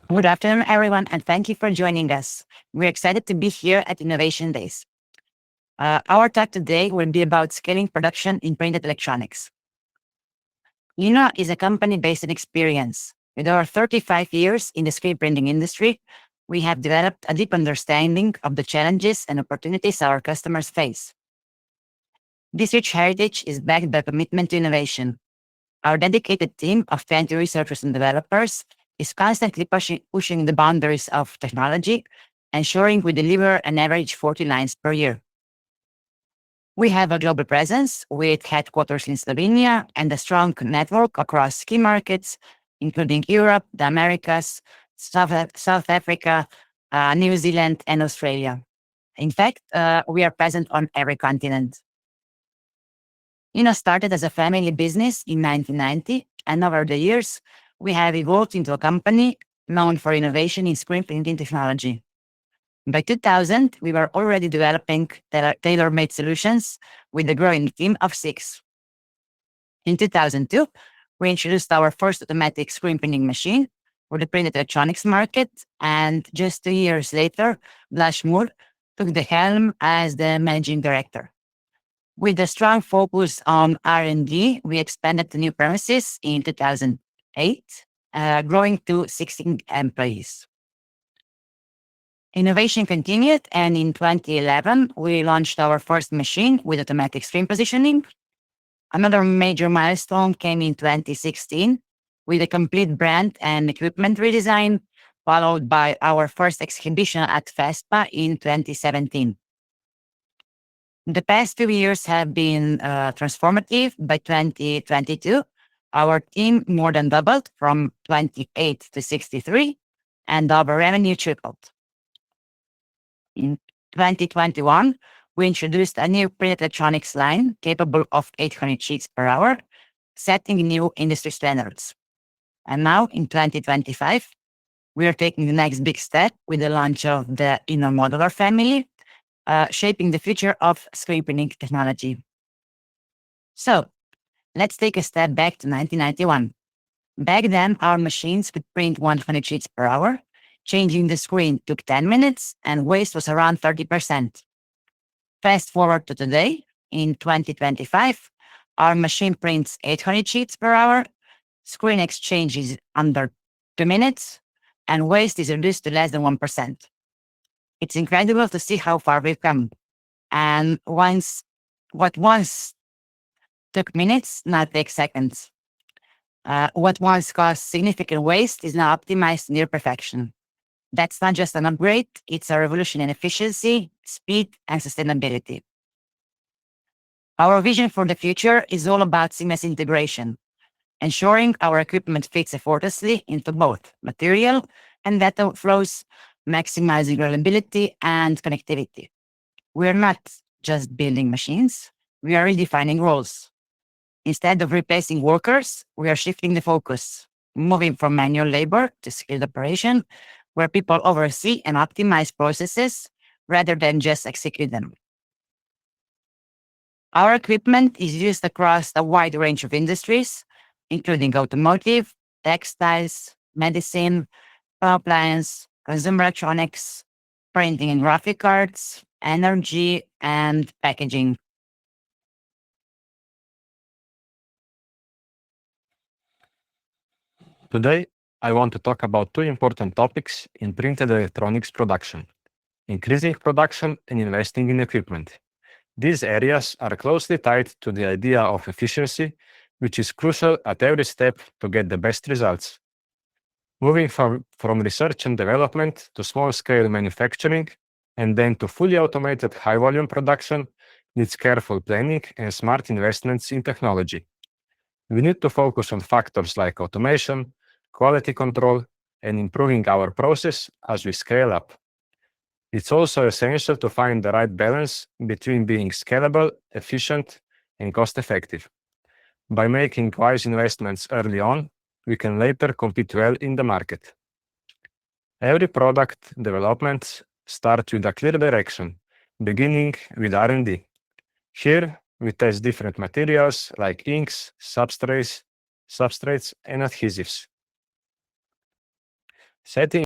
Good afternoon, everyone, and thank you for joining us. We're excited to be here at Innovation Days. Our talk today will be about scaling production in printed electronics. INO is a company based in experience. With over 35 years in the screen printing industry, we have developed a deep understanding of the challenges and opportunities our customers face. This rich heritage is backed by commitment to innovation. Our dedicated team of 20 researchers and developers is constantly pushing the boundaries of technology, ensuring we deliver an average 40 lines per year. We have a global presence with headquarters in Slovenia and a strong network across key markets, including Europe, the Americas, South Africa, New Zealand, and Australia. In fact, we are present on every continent. INO started as a family business in 1990, and over the years, we have evolved into a company known for innovation in screen printing technology. By 2000, we were already developing tailor-made solutions with a growing team of 6. In 2002, we introduced our first automatic screen printing machine for the printed electronics market, and just 2 years later, Blaž Moore took the helm as the managing director. With a strong focus on R&D, we expanded to new premises in 2008, growing to 16 employees. Innovation continued, and in 2011, we launched our first machine with automatic screen positioning. Another major milestone came in 2016 with a complete brand and equipment redesign, followed by our first exhibition at FESPA in 2017. The past 2 years have been transformative. By 2022, our team more than doubled from 28 to 63, and our revenue tripled. In 2021, we introduced a new printed electronics line capable of 800 sheets per hour, setting new industry standards. And now, in 2025, we are taking the next big step with the launch of the INO modular family, shaping the future of screen printing technology. So, let's take a step back to 1991. Back then, our machines could print 100 sheets per hour. Changing the screen took 10 minutes, and waste was around 30%. Fast forward to today, in 2025, our machine prints 800 sheets per hour, screen exchange is under 2 minutes, and waste is reduced to less than 1%. It's incredible to see how far we've come. And what once took minutes now takes seconds. What once caused significant waste is now optimized near perfection. That's not just an upgrade, it's a revolution in efficiency, speed, and sustainability. Our vision for the future is all about seamless integration, ensuring our equipment fits effortlessly into both material and data flows, maximizing reliability and connectivity. We're not just building machines, we are redefining roles. Instead of replacing workers, we are shifting the focus, moving from manual labor to skilled operation, where people oversee and optimize processes rather than just execute them. Our equipment is used across a wide range of industries, including automotive, textiles, medicine, appliance, consumer electronics, printing and graphic cards, energy, and packaging. Today, I want to talk about two important topics in printed electronics production: increasing production and investing in equipment. These areas are closely tied to the idea of efficiency, which is crucial at every step to get the best results. Moving from research and development to small-scale manufacturing and then to fully automated high-volume production needs careful planning and smart investments in technology. We need to focus on factors like automation, quality control, and improving our process as we scale up. It's also essential to find the right balance between being scalable, efficient, and cost-effective. By making wise investments early on, we can later compete well in the market. Every product development starts with a clear direction, beginning with R&D. Here, we test different materials like inks, substrates, and adhesives. Setting